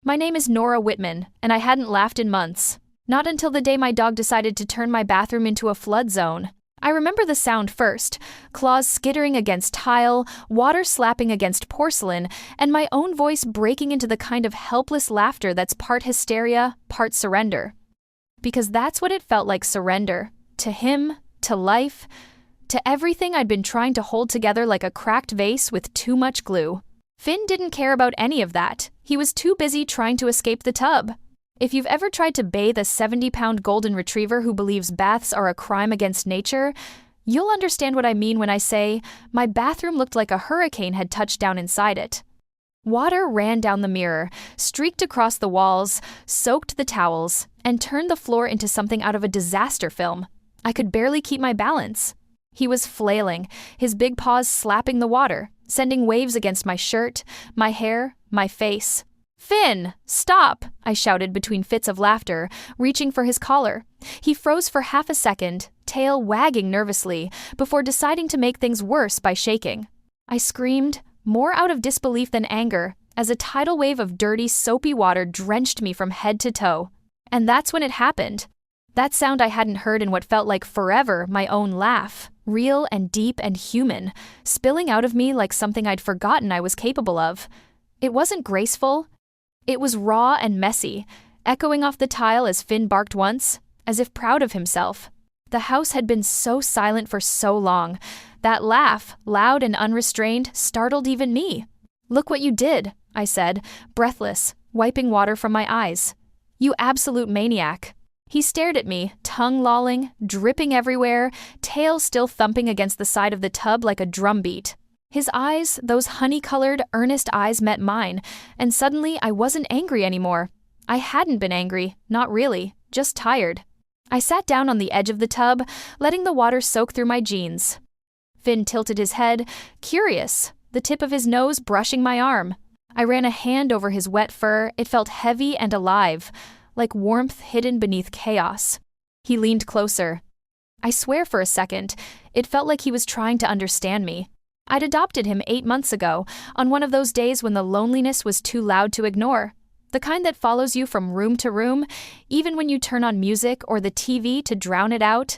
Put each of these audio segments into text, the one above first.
My name is Nora Whitman, and I hadn't laughed in months. Not until the day my dog decided to turn my bathroom into a flood zone. I remember the sound first, claws skittering against tile, water slapping against porcelain, and my own voice breaking into the kind of helpless laughter that's part hysteria, part surrender. Because that's what it felt like, surrender. To him, to life, to everything I'd been trying to hold together like a cracked vase with too much glue. Finn didn't care about any of that. He was too busy trying to escape the tub. If you've ever tried to bathe a 70-pound golden retriever who believes baths are a crime against nature, you'll understand what I mean when I say my bathroom looked like a hurricane had touched down inside it. Water ran down the mirror, streaked across the walls, soaked the towels, and turned the floor into something out of a disaster film. I could barely keep my balance. He was flailing, his big paws slapping the water, sending waves against my shirt, my hair, my face. "Finn, stop!" I shouted between fits of laughter, reaching for his collar. He froze for half a second, tail wagging nervously, before deciding to make things worse by shaking. I screamed, more out of disbelief than anger, as a tidal wave of dirty, soapy water drenched me from head to toe. And that's when it happened. That sound I hadn't heard in what felt like forever, my own laugh, real and deep and human, spilling out of me like something I'd forgotten I was capable of. It wasn't graceful. It was raw and messy, echoing off the tile as Finn barked once, as if proud of himself. The house had been so silent for so long. That laugh, loud and unrestrained, startled even me. "Look what you did," I said, breathless, wiping water from my eyes. "You absolute maniac." He stared at me, tongue lolling, dripping everywhere, tail still thumping against the side of the tub like a drumbeat. His eyes, those honey-colored, earnest eyes, met mine, and suddenly I wasn't angry anymore. I hadn't been angry, not really, just tired. I sat down on the edge of the tub, letting the water soak through my jeans. Finn tilted his head, curious, the tip of his nose brushing my arm. I ran a hand over his wet fur. It felt heavy and alive, like warmth hidden beneath chaos. He leaned closer. I swear for a second, it felt like he was trying to understand me. I'd adopted him 8 months ago, on one of those days when the loneliness was too loud to ignore. The kind that follows you from room to room, even when you turn on music or the TV to drown it out.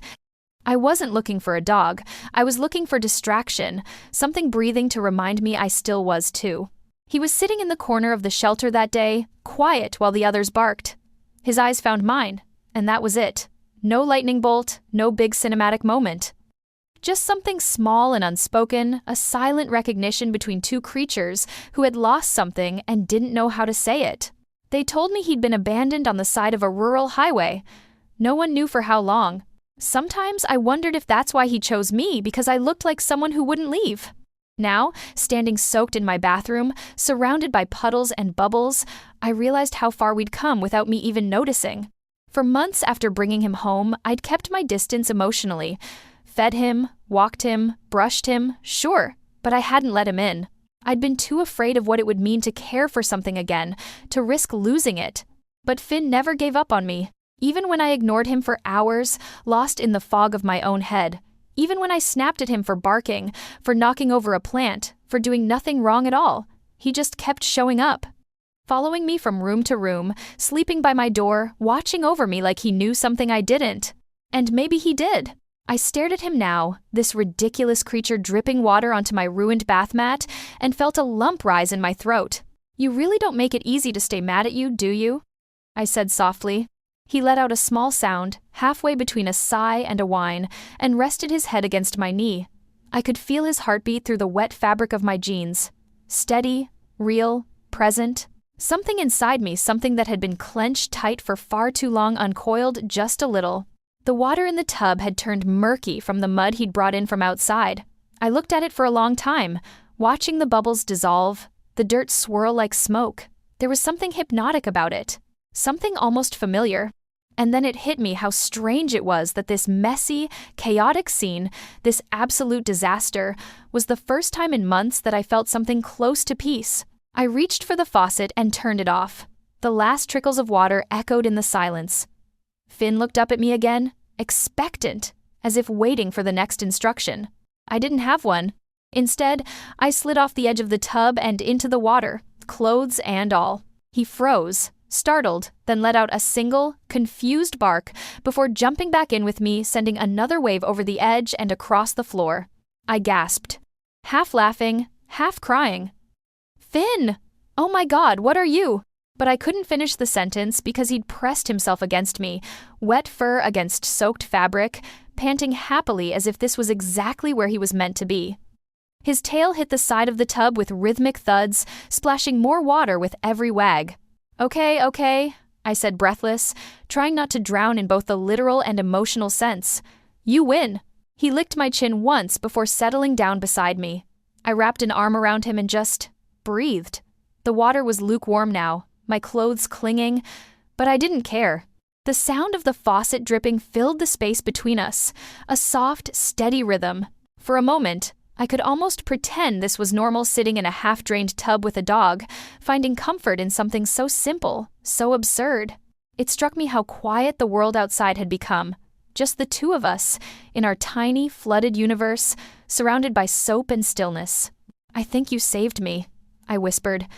I wasn't looking for a dog. I was looking for distraction, something breathing to remind me I still was too. He was sitting in the corner of the shelter that day, quiet while the others barked. His eyes found mine, and that was it. No lightning bolt, no big cinematic moment. Just something small and unspoken, a silent recognition between two creatures who had lost something and didn't know how to say it. They told me he'd been abandoned on the side of a rural highway. No one knew for how long. Sometimes I wondered if that's why he chose me, because I looked like someone who wouldn't leave. Now, standing soaked in my bathroom, surrounded by puddles and bubbles, I realized how far we'd come without me even noticing. For months after bringing him home, I'd kept my distance emotionally. Fed him, walked him, brushed him, sure, but I hadn't let him in. I'd been too afraid of what it would mean to care for something again, to risk losing it. But Finn never gave up on me, even when I ignored him for hours, lost in the fog of my own head. Even when I snapped at him for barking, for knocking over a plant, for doing nothing wrong at all. He just kept showing up. Following me from room to room, sleeping by my door, watching over me like he knew something I didn't. And maybe he did. I stared at him now, this ridiculous creature dripping water onto my ruined bath mat, and felt a lump rise in my throat. "You really don't make it easy to stay mad at you, do you?" I said softly. He let out a small sound, halfway between a sigh and a whine, and rested his head against my knee. I could feel his heartbeat through the wet fabric of my jeans. Steady, real, present. Something inside me, something that had been clenched tight for far too long, uncoiled just a little. The water in the tub had turned murky from the mud he'd brought in from outside. I looked at it for a long time, watching the bubbles dissolve, the dirt swirl like smoke. There was something hypnotic about it, something almost familiar. And then it hit me how strange it was that this messy, chaotic scene, this absolute disaster, was the first time in months that I felt something close to peace. I reached for the faucet and turned it off. The last trickles of water echoed in the silence. Finn looked up at me again, expectant, as if waiting for the next instruction. I didn't have one. Instead, I slid off the edge of the tub and into the water, clothes and all. He froze, startled, then let out a single, confused bark before jumping back in with me, sending another wave over the edge and across the floor. I gasped, half laughing, half crying. "Finn! Oh my God, what are you?" But I couldn't finish the sentence because he'd pressed himself against me, wet fur against soaked fabric, panting happily as if this was exactly where he was meant to be. His tail hit the side of the tub with rhythmic thuds, splashing more water with every wag. Okay, I said breathless, trying not to drown in both the literal and emotional sense. "You win." He licked my chin once before settling down beside me. I wrapped an arm around him and just breathed. The water was lukewarm now, my clothes clinging, but I didn't care. The sound of the faucet dripping filled the space between us, a soft, steady rhythm. For a moment, I could almost pretend this was normal sitting in a half-drained tub with a dog, finding comfort in something so simple, so absurd. It struck me how quiet the world outside had become, just the two of us, in our tiny, flooded universe, surrounded by soap and stillness. "I think you saved me," I whispered,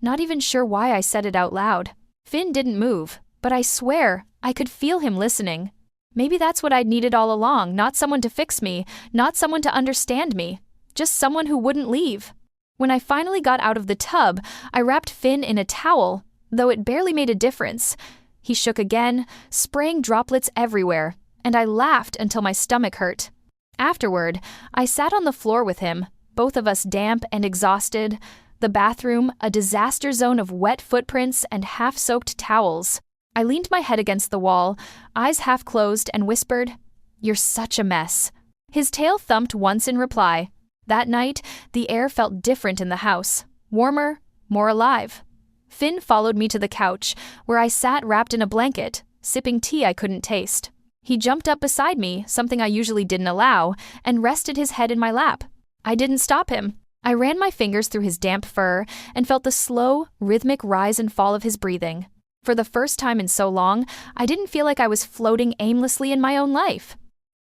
not even sure why I said it out loud. Finn didn't move, but I swear I could feel him listening. Maybe that's what I'd needed all along, not someone to fix me, not someone to understand me, just someone who wouldn't leave. When I finally got out of the tub, I wrapped Finn in a towel, though it barely made a difference. He shook again, spraying droplets everywhere, and I laughed until my stomach hurt. Afterward, I sat on the floor with him, both of us damp and exhausted, the bathroom a disaster zone of wet footprints and half-soaked towels. I leaned my head against the wall, eyes half closed, and whispered, "You're such a mess." His tail thumped once in reply. That night, the air felt different in the house, warmer, more alive. Finn followed me to the couch, where I sat wrapped in a blanket, sipping tea I couldn't taste. He jumped up beside me, something I usually didn't allow, and rested his head in my lap. I didn't stop him. I ran my fingers through his damp fur and felt the slow, rhythmic rise and fall of his breathing. For the first time in so long, I didn't feel like I was floating aimlessly in my own life.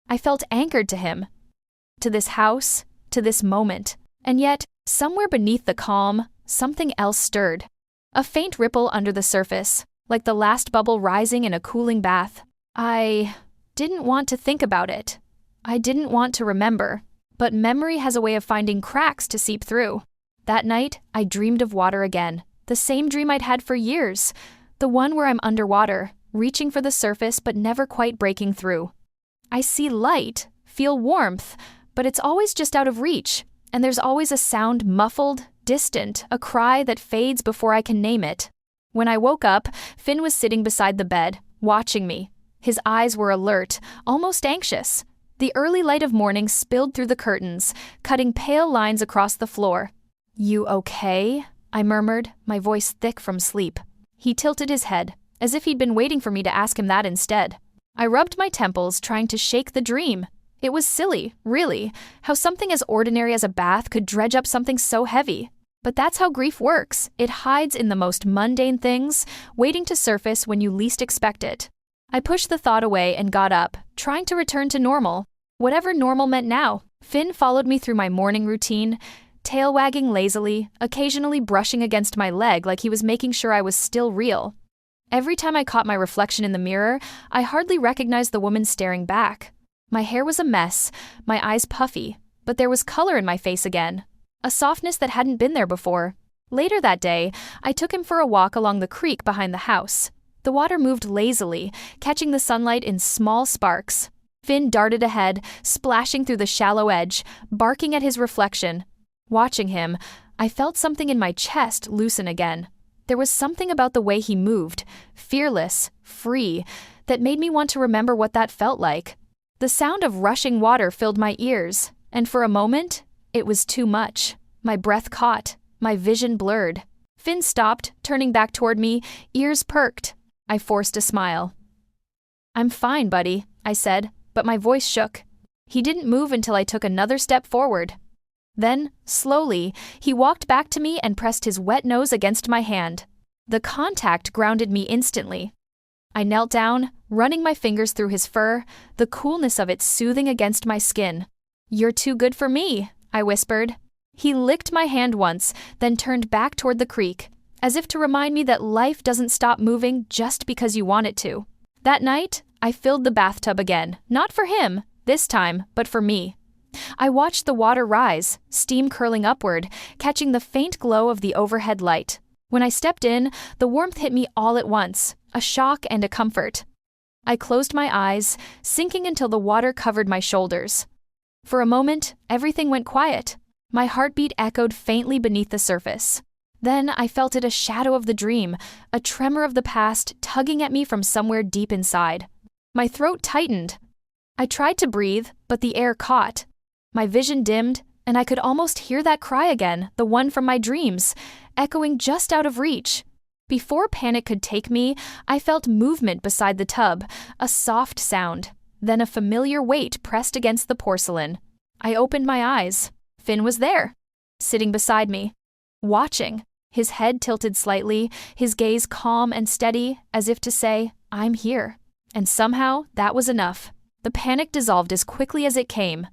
I felt anchored to him, to this house, to this moment. And yet, somewhere beneath the calm, something else stirred. A faint ripple under the surface, like the last bubble rising in a cooling bath. I didn't want to think about it. I didn't want to remember. But memory has a way of finding cracks to seep through. That night, I dreamed of water again. The same dream I'd had for years. The one where I'm underwater, reaching for the surface but never quite breaking through. I see light, feel warmth, but it's always just out of reach. And there's always a sound muffled, distant, a cry that fades before I can name it. When I woke up, Finn was sitting beside the bed, watching me. His eyes were alert, almost anxious. The early light of morning spilled through the curtains, cutting pale lines across the floor. "You okay?" I murmured, my voice thick from sleep. He tilted his head, as if he'd been waiting for me to ask him that instead. I rubbed my temples, trying to shake the dream. It was silly, really, how something as ordinary as a bath could dredge up something so heavy. But that's how grief works. It hides in the most mundane things, waiting to surface when you least expect it. I pushed the thought away and got up, trying to return to normal. Whatever normal meant now. Finn followed me through my morning routine, tail wagging lazily, occasionally brushing against my leg like he was making sure I was still real. Every time I caught my reflection in the mirror, I hardly recognized the woman staring back. My hair was a mess, my eyes puffy, but there was color in my face again. A softness that hadn't been there before. Later that day, I took him for a walk along the creek behind the house. The water moved lazily, catching the sunlight in small sparks. Finn darted ahead, splashing through the shallow edge, barking at his reflection. Watching him, I felt something in my chest loosen again. There was something about the way he moved, fearless, free, that made me want to remember what that felt like. The sound of rushing water filled my ears, and for a moment, it was too much. My breath caught, my vision blurred. Finn stopped, turning back toward me, ears perked. I forced a smile. "I'm fine, buddy," I said, but my voice shook. He didn't move until I took another step forward. Then, slowly, he walked back to me and pressed his wet nose against my hand. The contact grounded me instantly. I knelt down, running my fingers through his fur, the coolness of it soothing against my skin. "You're too good for me," I whispered. He licked my hand once, then turned back toward the creek. as if to remind me that life doesn't stop moving just because you want it to. That night, I filled the bathtub again, not for him, this time, but for me. I watched the water rise, steam curling upward, catching the faint glow of the overhead light. When I stepped in, the warmth hit me all at once, a shock and a comfort. I closed my eyes, sinking until the water covered my shoulders. For a moment, everything went quiet. My heartbeat echoed faintly beneath the surface. Then I felt it, a shadow of the dream, a tremor of the past tugging at me from somewhere deep inside. My throat tightened. I tried to breathe, but the air caught. My vision dimmed, and I could almost hear that cry again, the one from my dreams, echoing just out of reach. Before panic could take me, I felt movement beside the tub, a soft sound. Then a familiar weight pressed against the porcelain. I opened my eyes. Finn was there, sitting beside me, watching, his head tilted slightly, his gaze calm and steady, as if to say, "I'm here." And somehow, that was enough. The panic dissolved as quickly as it came.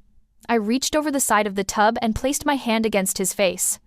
I reached over the side of the tub and placed my hand against his face.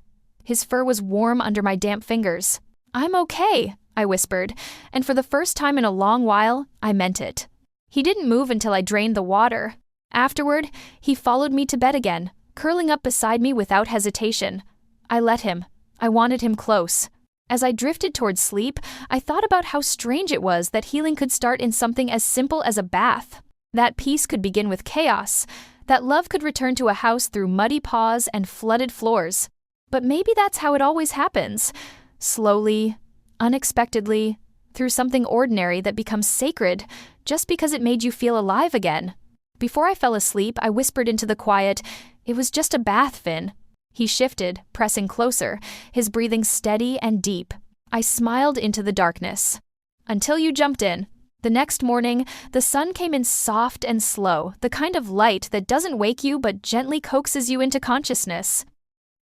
His fur was warm under my damp fingers. "I'm okay," I whispered, and for the first time in a long while, I meant it. He didn't move until I drained the water. Afterward, he followed me to bed again, curling up beside me without hesitation. I let him. I wanted him close. As I drifted towards sleep, I thought about how strange it was that healing could start in something as simple as a bath. That peace could begin with chaos. That love could return to a house through muddy paws and flooded floors. But maybe that's how it always happens. Slowly, unexpectedly, through something ordinary that becomes sacred just because it made you feel alive again. Before I fell asleep, I whispered into the quiet, "It was just a bath, Finn." He shifted, pressing closer, his breathing steady and deep. I smiled into the darkness. Until you jumped in. The next morning, the sun came in soft and slow, the kind of light that doesn't wake you but gently coaxes you into consciousness.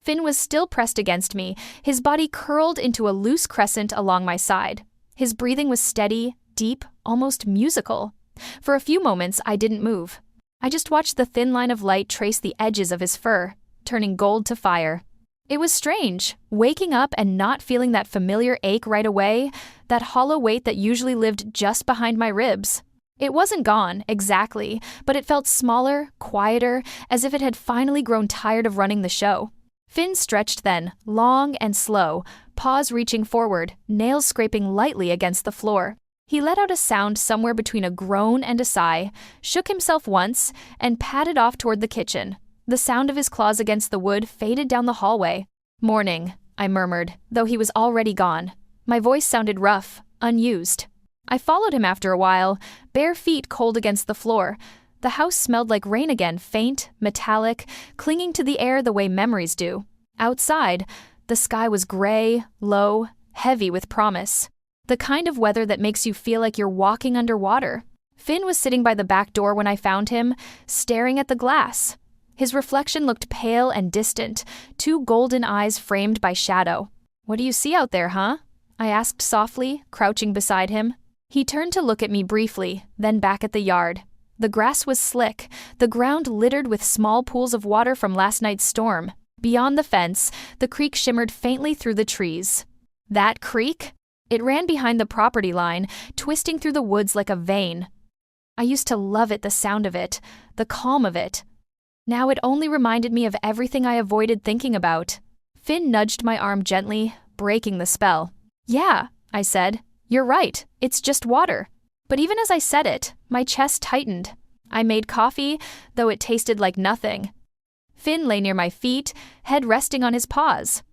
Finn was still pressed against me, his body curled into a loose crescent along my side. His breathing was steady, deep, almost musical. For a few moments, I didn't move. I just watched the thin line of light trace the edges of his fur, turning gold to fire. It was strange, waking up and not feeling that familiar ache right away, that hollow weight that usually lived just behind my ribs. It wasn't gone, exactly, but it felt smaller, quieter, as if it had finally grown tired of running the show. Finn stretched then, long and slow, paws reaching forward, nails scraping lightly against the floor. He let out a sound somewhere between a groan and a sigh, shook himself once, and padded off toward the kitchen. The sound of his claws against the wood faded down the hallway. "Morning," I murmured, though he was already gone. My voice sounded rough, unused. I followed him after a while, bare feet cold against the floor. The house smelled like rain again, faint, metallic, clinging to the air the way memories do. Outside, the sky was gray, low, heavy with promise. The kind of weather that makes you feel like you're walking underwater. Finn was sitting by the back door when I found him, staring at the glass. His reflection looked pale and distant, two golden eyes framed by shadow. "What do you see out there, huh?" I asked softly, crouching beside him. He turned to look at me briefly, then back at the yard. The grass was slick, the ground littered with small pools of water from last night's storm. Beyond the fence, the creek shimmered faintly through the trees. That creek? It ran behind the property line, twisting through the woods like a vein. I used to love it, the sound of it, the calm of it. Now it only reminded me of everything I avoided thinking about. Finn nudged my arm gently, breaking the spell. "Yeah," I said, "you're right, it's just water." But even as I said it, my chest tightened. I made coffee, though it tasted like nothing. Finn lay near my feet, head resting on his paws.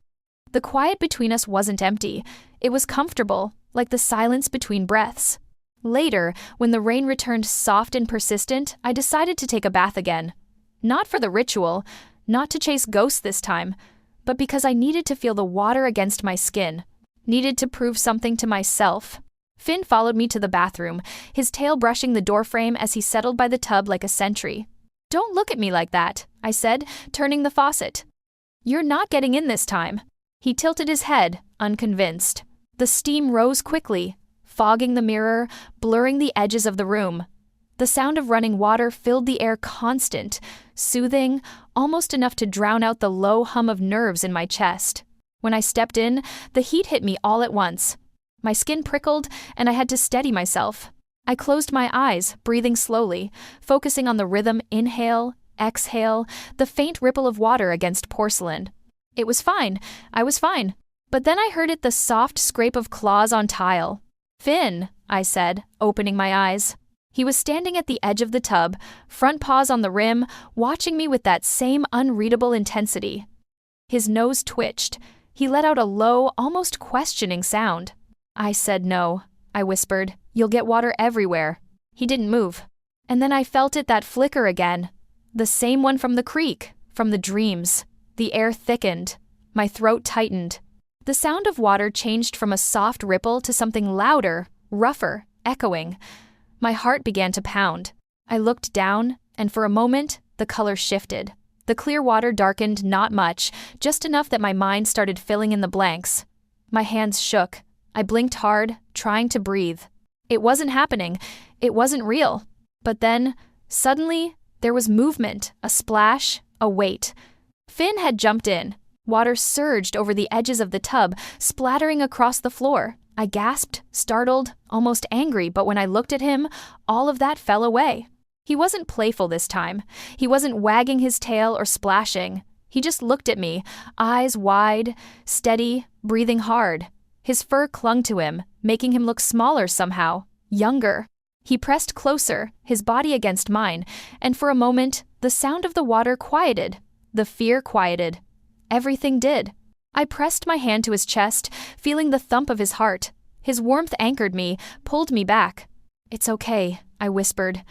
The quiet between us wasn't empty. It was comfortable, like the silence between breaths. Later, when the rain returned soft and persistent, I decided to take a bath again. Not for the ritual, not to chase ghosts this time, but because I needed to feel the water against my skin, needed to prove something to myself. Finn followed me to the bathroom, his tail brushing the doorframe as he settled by the tub like a sentry. "Don't look at me like that," I said, turning the faucet. "You're not getting in this time." He tilted his head, unconvinced. The steam rose quickly, fogging the mirror, blurring the edges of the room. The sound of running water filled the air, constant, soothing, almost enough to drown out the low hum of nerves in my chest. When I stepped in, the heat hit me all at once. My skin prickled, and I had to steady myself. I closed my eyes, breathing slowly, focusing on the rhythm: inhale, exhale, the faint ripple of water against porcelain. It was fine. I was fine. But then I heard the soft scrape of claws on tile. "Finn," I said, opening my eyes. He was standing at the edge of the tub, front paws on the rim, watching me with that same unreadable intensity. His nose twitched. He let out a low, almost questioning sound. "I said no," I whispered. "You'll get water everywhere." He didn't move. And then I felt that flicker again. The same one from the creek, from the dreams. The air thickened. My throat tightened. The sound of water changed from a soft ripple to something louder, rougher, echoing. My heart began to pound. I looked down, and for a moment, the color shifted. The clear water darkened not much, just enough that my mind started filling in the blanks. My hands shook. I blinked hard, trying to breathe. It wasn't happening. It wasn't real. But then, suddenly, there was movement, a splash, a weight. Finn had jumped in. Water surged over the edges of the tub, splattering across the floor. I gasped, startled, almost angry, but when I looked at him, all of that fell away. He wasn't playful this time. He wasn't wagging his tail or splashing. He just looked at me, eyes wide, steady, breathing hard. His fur clung to him, making him look smaller somehow, younger. He pressed closer, his body against mine, and for a moment, the sound of the water quieted. The fear quieted. Everything did. I pressed my hand to his chest, feeling the thump of his heart. His warmth anchored me, pulled me back. "It's okay," I whispered.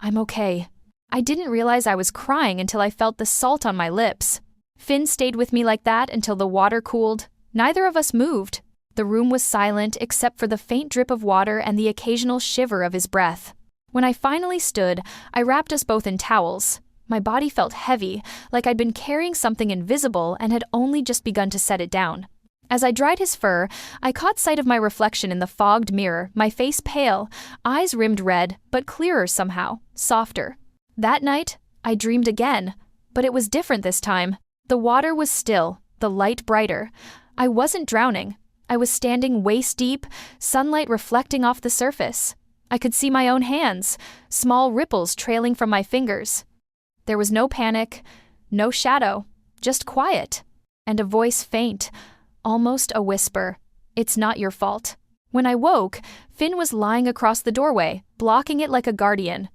"I'm okay." I didn't realize I was crying until I felt the salt on my lips. Finn stayed with me like that until the water cooled. Neither of us moved. The room was silent except for the faint drip of water and the occasional shiver of his breath. When I finally stood, I wrapped us both in towels. My body felt heavy, like I'd been carrying something invisible and had only just begun to set it down. As I dried his fur, I caught sight of my reflection in the fogged mirror, my face pale, eyes rimmed red, but clearer somehow, softer. That night, I dreamed again, but it was different this time. The water was still, the light brighter. I wasn't drowning. I was standing waist deep, sunlight reflecting off the surface. I could see my own hands, small ripples trailing from my fingers. There was no panic, no shadow, just quiet, and a voice faint, almost a whisper. "It's not your fault." When I woke, Finn was lying across the doorway, blocking it like a guardian.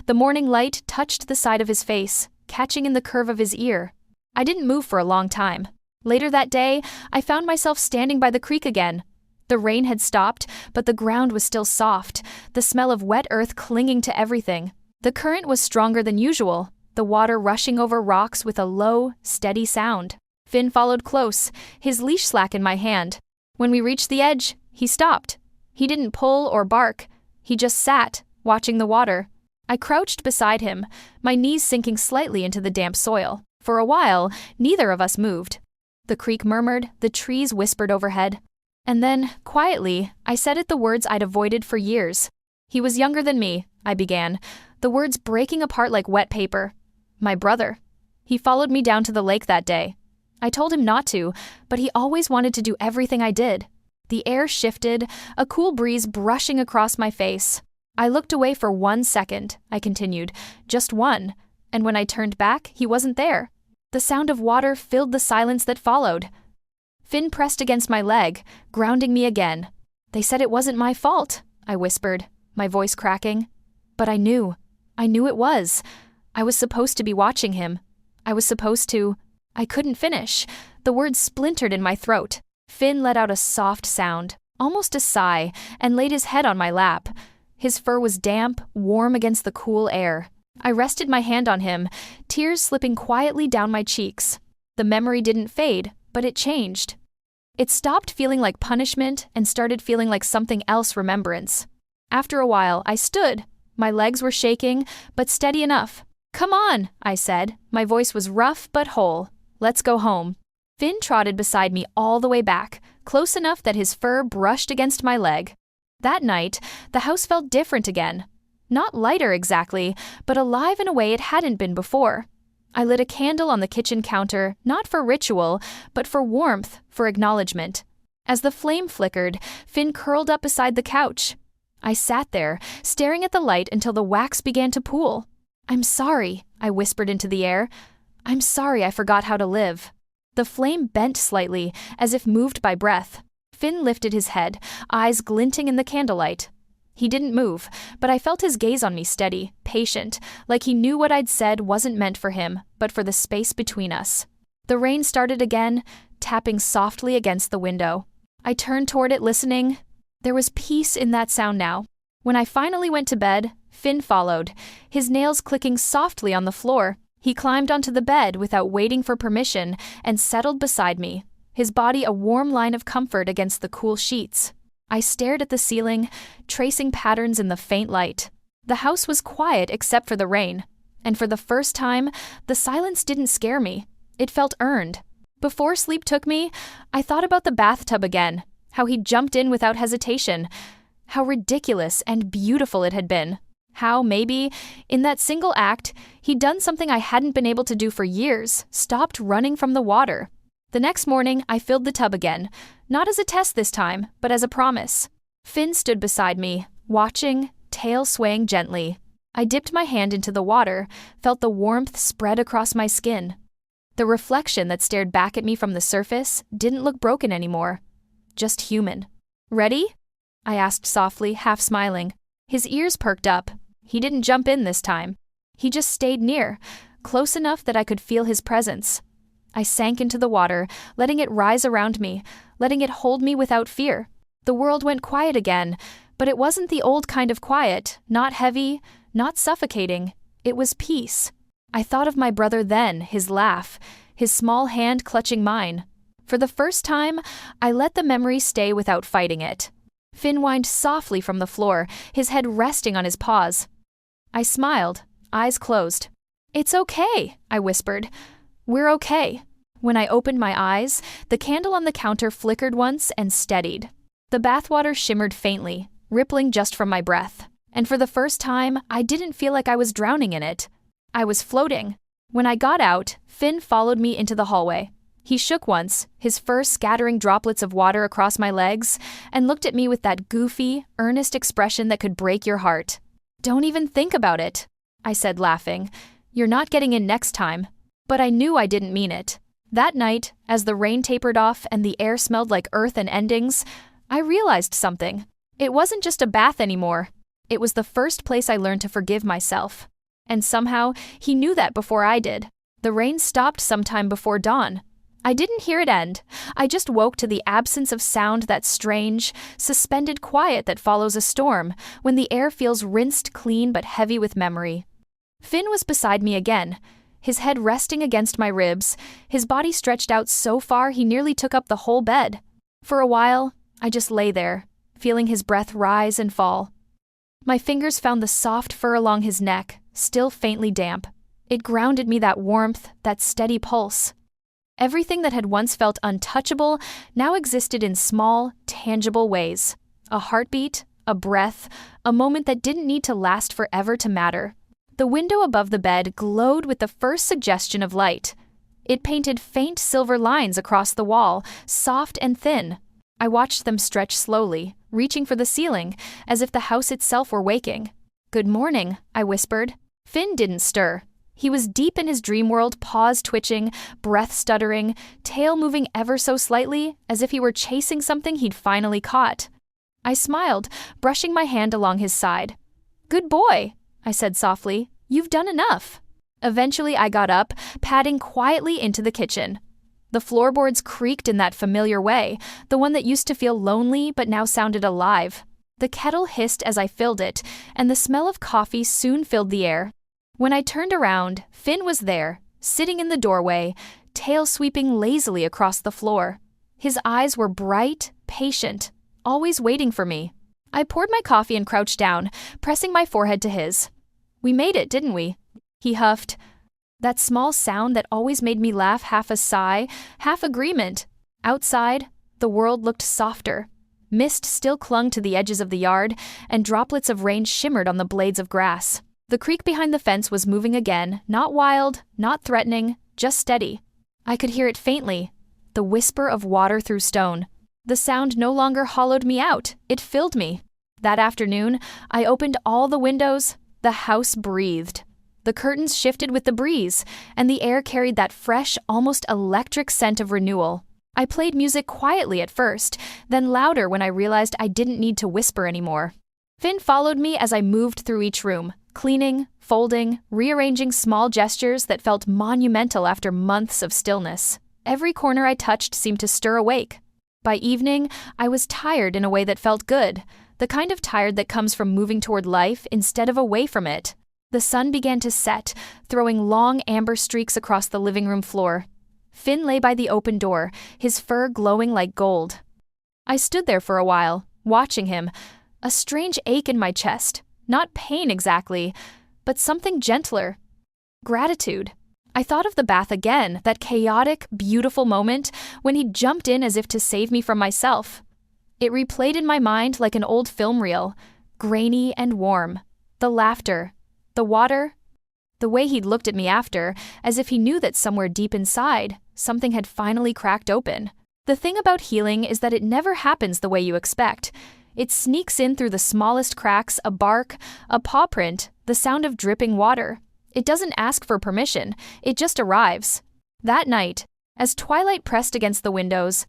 The morning light touched the side of his face, catching in the curve of his ear. I didn't move for a long time. Later that day, I found myself standing by the creek again. The rain had stopped, but the ground was still soft, the smell of wet earth clinging to everything. The current was stronger than usual, the water rushing over rocks with a low, steady sound. Finn followed close, his leash slack in my hand. When we reached the edge, he stopped. He didn't pull or bark. He just sat, watching the water. I crouched beside him, my knees sinking slightly into the damp soil. For a while, neither of us moved. The creek murmured, the trees whispered overhead. And then, quietly, I said the words I'd avoided for years. "He was younger than me," I began, the words breaking apart like wet paper. "My brother. He followed me down to the lake that day. I told him not to, but he always wanted to do everything I did." The air shifted, a cool breeze brushing across my face. I looked away for 1 second, I continued, just one, and when I turned back, he wasn't there. The sound of water filled the silence that followed. Finn pressed against my leg, grounding me again. "They said it wasn't my fault," I whispered, my voice cracking. But I knew it was. I was supposed to be watching him. I was supposed to... I couldn't finish. The words splintered in my throat. Finn let out a soft sound, almost a sigh, and laid his head on my lap. His fur was damp, warm against the cool air. I rested my hand on him, tears slipping quietly down my cheeks. The memory didn't fade, but it changed. It stopped feeling like punishment and started feeling like something else: remembrance. After a while, I stood. My legs were shaking, but steady enough. "Come on," I said. My voice was rough but whole. "Let's go home." Finn trotted beside me all the way back, close enough that his fur brushed against my leg. That night, the house felt different again. Not lighter exactly, but alive in a way it hadn't been before. I lit a candle on the kitchen counter, not for ritual, but for warmth, for acknowledgement. As the flame flickered, Finn curled up beside the couch. I sat there, staring at the light until the wax began to pool. "I'm sorry," I whispered into the air. "I'm sorry I forgot how to live." The flame bent slightly, as if moved by breath. Finn lifted his head, eyes glinting in the candlelight. He didn't move, but I felt his gaze on me steady, patient, like he knew what I'd said wasn't meant for him, but for the space between us. The rain started again, tapping softly against the window. I turned toward it, listening. There was peace in that sound now. When I finally went to bed, Finn followed, his nails clicking softly on the floor. He climbed onto the bed without waiting for permission and settled beside me, his body a warm line of comfort against the cool sheets. I stared at the ceiling, tracing patterns in the faint light. The house was quiet except for the rain, and for the first time, the silence didn't scare me. It felt earned. Before sleep took me, I thought about the bathtub again, how he jumped in without hesitation, how ridiculous and beautiful it had been. How, maybe, in that single act, he'd done something I hadn't been able to do for years, stopped running from the water. The next morning, I filled the tub again, not as a test this time, but as a promise. Finn stood beside me, watching, tail swaying gently. I dipped my hand into the water, felt the warmth spread across my skin. The reflection that stared back at me from the surface didn't look broken anymore, just human. "Ready?" I asked softly, half smiling. His ears perked up. He didn't jump in this time. He just stayed near, close enough that I could feel his presence. I sank into the water, letting it rise around me, letting it hold me without fear. The world went quiet again, but it wasn't the old kind of quiet, not heavy, not suffocating. It was peace. I thought of my brother then, his laugh, his small hand clutching mine. For the first time, I let the memory stay without fighting it. Finn whined softly from the floor, his head resting on his paws. I smiled, eyes closed. "It's okay," I whispered. "We're okay." When I opened my eyes, the candle on the counter flickered once and steadied. The bathwater shimmered faintly, rippling just from my breath. And for the first time, I didn't feel like I was drowning in it. I was floating. When I got out, Finn followed me into the hallway. He shook once, his fur scattering droplets of water across my legs, and looked at me with that goofy, earnest expression that could break your heart. "Don't even think about it," I said, laughing. "You're not getting in next time." But I knew I didn't mean it. That night, as the rain tapered off and the air smelled like earth and endings, I realized something. It wasn't just a bath anymore. It was the first place I learned to forgive myself. And somehow, he knew that before I did. The rain stopped sometime before dawn. I didn't hear it end. I just woke to the absence of sound, that strange, suspended quiet that follows a storm, when the air feels rinsed clean but heavy with memory. Finn was beside me again, his head resting against my ribs, his body stretched out so far he nearly took up the whole bed. For a while, I just lay there, feeling his breath rise and fall. My fingers found the soft fur along his neck, still faintly damp. It grounded me, that warmth, that steady pulse. Everything that had once felt untouchable now existed in small, tangible ways. A heartbeat, a breath, a moment that didn't need to last forever to matter. The window above the bed glowed with the first suggestion of light. It painted faint silver lines across the wall, soft and thin. I watched them stretch slowly, reaching for the ceiling, as if the house itself were waking. "Good morning," I whispered. Finn didn't stir. He was deep in his dream world, paws twitching, breath stuttering, tail moving ever so slightly, as if he were chasing something he'd finally caught. I smiled, brushing my hand along his side. "Good boy," I said softly. "You've done enough." Eventually I got up, padding quietly into the kitchen. The floorboards creaked in that familiar way, the one that used to feel lonely but now sounded alive. The kettle hissed as I filled it, and the smell of coffee soon filled the air. When I turned around, Finn was there, sitting in the doorway, tail sweeping lazily across the floor. His eyes were bright, patient, always waiting for me. I poured my coffee and crouched down, pressing my forehead to his. "We made it, didn't we?" He huffed. That small sound that always made me laugh, half a sigh, half agreement. Outside, the world looked softer. Mist still clung to the edges of the yard, and droplets of rain shimmered on the blades of grass. The creek behind the fence was moving again, not wild, not threatening, just steady. I could hear it faintly, the whisper of water through stone. The sound no longer hollowed me out, it filled me. That afternoon, I opened all the windows. The house breathed. The curtains shifted with the breeze, and the air carried that fresh, almost electric scent of renewal. I played music quietly at first, then louder when I realized I didn't need to whisper anymore. Finn followed me as I moved through each room, cleaning, folding, rearranging small gestures that felt monumental after months of stillness. Every corner I touched seemed to stir awake. By evening, I was tired in a way that felt good, the kind of tired that comes from moving toward life instead of away from it. The sun began to set, throwing long amber streaks across the living room floor. Finn lay by the open door, his fur glowing like gold. I stood there for a while, watching him, a strange ache in my chest, not pain exactly, but something gentler. Gratitude. I thought of the bath again, that chaotic, beautiful moment when he jumped in as if to save me from myself. It replayed in my mind like an old film reel, grainy and warm. The laughter, the water, the way he'd looked at me after, as if he knew that somewhere deep inside, something had finally cracked open. The thing about healing is that it never happens the way you expect. It sneaks in through the smallest cracks, a bark, a paw print, the sound of dripping water. It doesn't ask for permission, it just arrives. That night, as twilight pressed against the windows,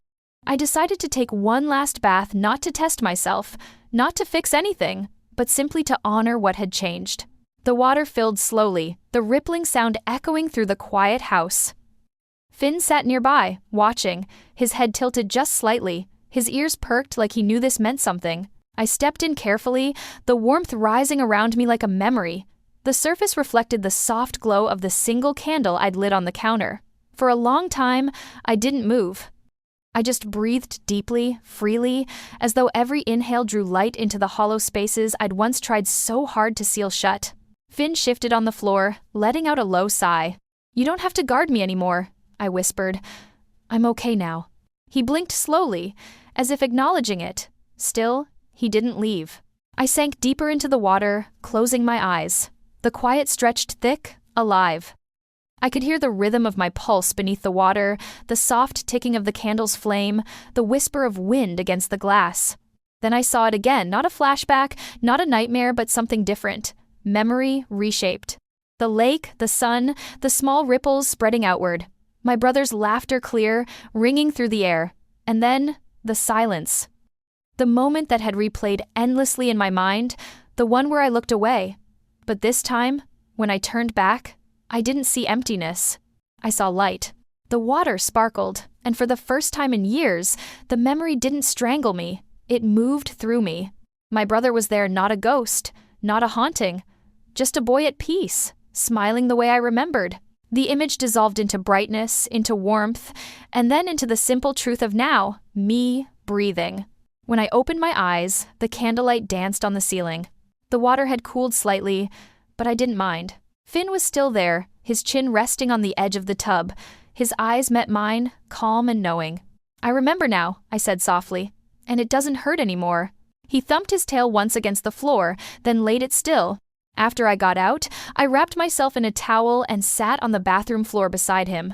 I decided to take one last bath, not to test myself, not to fix anything, but simply to honor what had changed. The water filled slowly, the rippling sound echoing through the quiet house. Finn sat nearby, watching, his head tilted just slightly, his ears perked like he knew this meant something. I stepped in carefully, the warmth rising around me like a memory. The surface reflected the soft glow of the single candle I'd lit on the counter. For a long time, I didn't move. I just breathed deeply, freely, as though every inhale drew light into the hollow spaces I'd once tried so hard to seal shut. Finn shifted on the floor, letting out a low sigh. "You don't have to guard me anymore," I whispered. "I'm okay now." He blinked slowly, as if acknowledging it. Still, he didn't leave. I sank deeper into the water, closing my eyes. The quiet stretched thick, alive. I could hear the rhythm of my pulse beneath the water, the soft ticking of the candle's flame, the whisper of wind against the glass. Then I saw it again, not a flashback, not a nightmare, but something different. Memory reshaped. The lake, the sun, the small ripples spreading outward. My brother's laughter clear, ringing through the air. And then, the silence. The moment that had replayed endlessly in my mind, the one where I looked away. But this time, when I turned back, I didn't see emptiness. I saw light. The water sparkled, and for the first time in years, the memory didn't strangle me. It moved through me. My brother was there, not a ghost, not a haunting, just a boy at peace, smiling the way I remembered. The image dissolved into brightness, into warmth, and then into the simple truth of now, me breathing. When I opened my eyes, the candlelight danced on the ceiling. The water had cooled slightly, but I didn't mind. Finn was still there, his chin resting on the edge of the tub. His eyes met mine, calm and knowing. "I remember now," I said softly, "and it doesn't hurt anymore." He thumped his tail once against the floor, then laid it still. After I got out, I wrapped myself in a towel and sat on the bathroom floor beside him.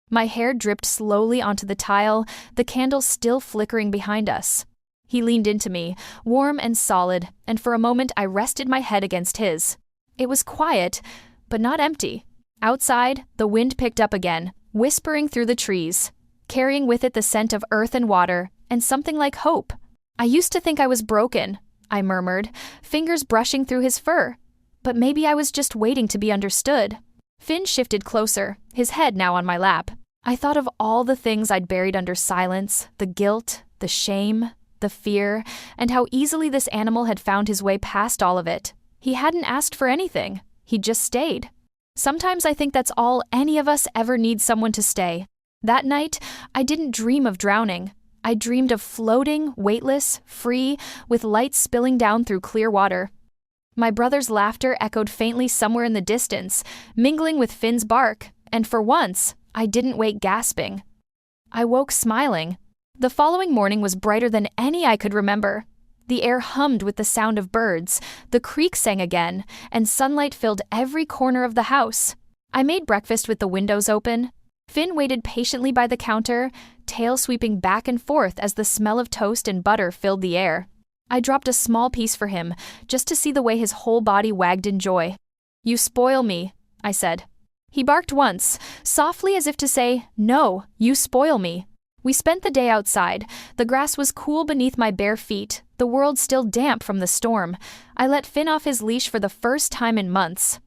My hair dripped slowly onto the tile, the candle still flickering behind us. He leaned into me, warm and solid, and for a moment I rested my head against his. It was quiet, but not empty. Outside, the wind picked up again, whispering through the trees, carrying with it the scent of earth and water, and something like hope. "I used to think I was broken," I murmured, fingers brushing through his fur. But maybe I was just waiting to be understood. Finn shifted closer, his head now on my lap. I thought of all the things I'd buried under silence, the guilt, the shame, the fear, and how easily this animal had found his way past all of it. He hadn't asked for anything. He'd just stayed. Sometimes I think that's all any of us ever need, someone to stay. That night, I didn't dream of drowning. I dreamed of floating, weightless, free, with light spilling down through clear water. My brother's laughter echoed faintly somewhere in the distance, mingling with Finn's bark, and for once, I didn't wake gasping. I woke smiling. The following morning was brighter than any I could remember. The air hummed with the sound of birds, the creek sang again, and sunlight filled every corner of the house. I made breakfast with the windows open. Finn waited patiently by the counter, tail sweeping back and forth as the smell of toast and butter filled the air. I dropped a small piece for him, just to see the way his whole body wagged in joy. "You spoil me," I said. He barked once, softly as if to say, "No, you spoil me." We spent the day outside. The grass was cool beneath my bare feet, the world still damp from the storm. I let Finn off his leash for the first time in months.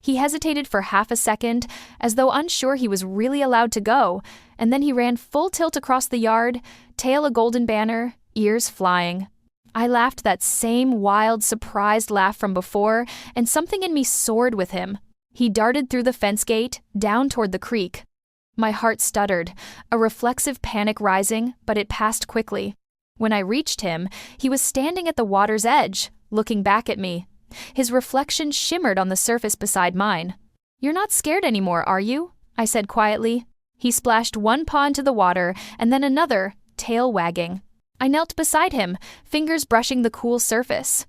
He hesitated for half a second, as though unsure he was really allowed to go, and then he ran full tilt across the yard, tail a golden banner, ears flying. I laughed that same wild, surprised laugh from before, and something in me soared with him. He darted through the fence gate, down toward the creek. My heart stuttered, a reflexive panic rising, but it passed quickly. When I reached him, he was standing at the water's edge, looking back at me. His reflection shimmered on the surface beside mine. "You're not scared anymore, are you?" I said quietly. He splashed one paw into the water, and then another, tail wagging. I knelt beside him, fingers brushing the cool surface.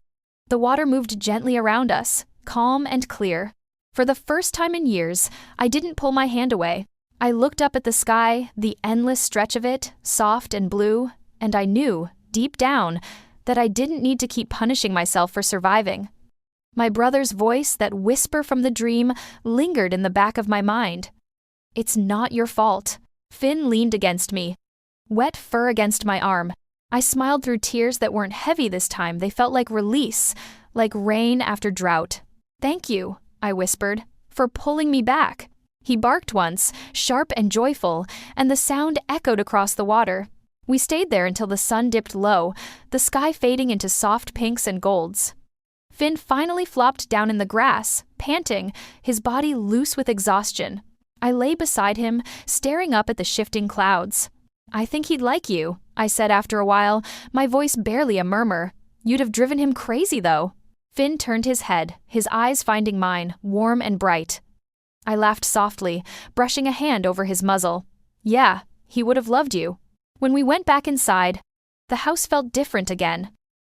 The water moved gently around us, calm and clear. For the first time in years, I didn't pull my hand away. I looked up at the sky, the endless stretch of it, soft and blue, and I knew, deep down, that I didn't need to keep punishing myself for surviving. My brother's voice, that whisper from the dream, lingered in the back of my mind. "It's not your fault." Finn leaned against me, wet fur against my arm. I smiled through tears that weren't heavy this time. They felt like release, like rain after drought. "Thank you," I whispered, "for pulling me back." He barked once, sharp and joyful, and the sound echoed across the water. We stayed there until the sun dipped low, the sky fading into soft pinks and golds. Finn finally flopped down in the grass, panting, his body loose with exhaustion. I lay beside him, staring up at the shifting clouds. "I think he'd like you," I said after a while, my voice barely a murmur. "You'd have driven him crazy, though." Finn turned his head, his eyes finding mine, warm and bright. I laughed softly, brushing a hand over his muzzle. "Yeah, he would have loved you." When we went back inside, the house felt different again.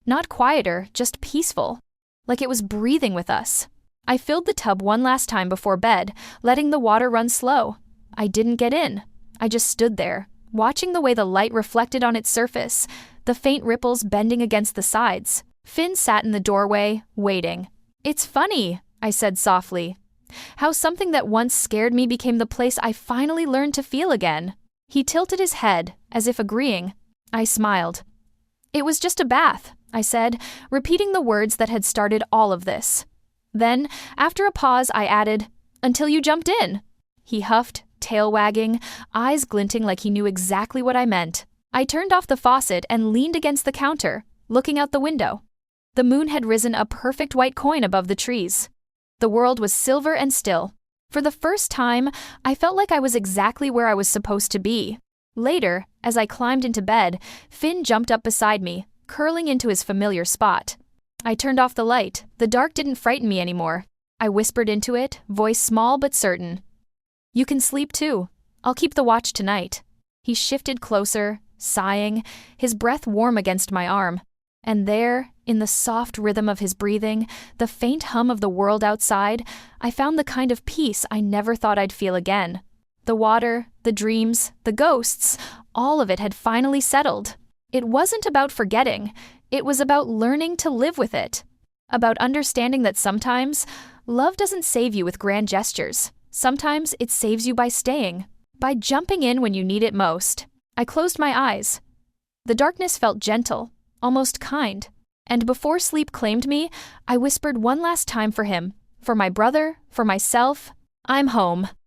Not quieter, just peaceful. Like it was breathing with us. I filled the tub one last time before bed, letting the water run slow. I didn't get in. I just stood there, watching the way the light reflected on its surface, the faint ripples bending against the sides. Finn sat in the doorway, waiting. "It's funny," I said softly, "how something that once scared me became the place I finally learned to feel again." He tilted his head, as if agreeing. I smiled. "It was just a bath," I said, repeating the words that had started all of this. Then, after a pause, I added, "Until you jumped in." He huffed, tail wagging, eyes glinting like he knew exactly what I meant. I turned off the faucet and leaned against the counter, looking out the window. The moon had risen a perfect white coin above the trees. The world was silver and still. For the first time, I felt like I was exactly where I was supposed to be. Later, as I climbed into bed, Finn jumped up beside me, curling into his familiar spot. I turned off the light. The dark didn't frighten me anymore. I whispered into it, voice small but certain. "You can sleep too. I'll keep the watch tonight." He shifted closer, sighing, his breath warm against my arm. And there, in the soft rhythm of his breathing, the faint hum of the world outside, I found the kind of peace I never thought I'd feel again. The water, the dreams, the ghosts, all of it had finally settled. It wasn't about forgetting. It was about learning to live with it. About understanding that sometimes, love doesn't save you with grand gestures. Sometimes it saves you by staying, by jumping in when you need it most. I closed my eyes. The darkness felt gentle, almost kind. And before sleep claimed me, I whispered one last time for him, for my brother, for myself, "I'm home."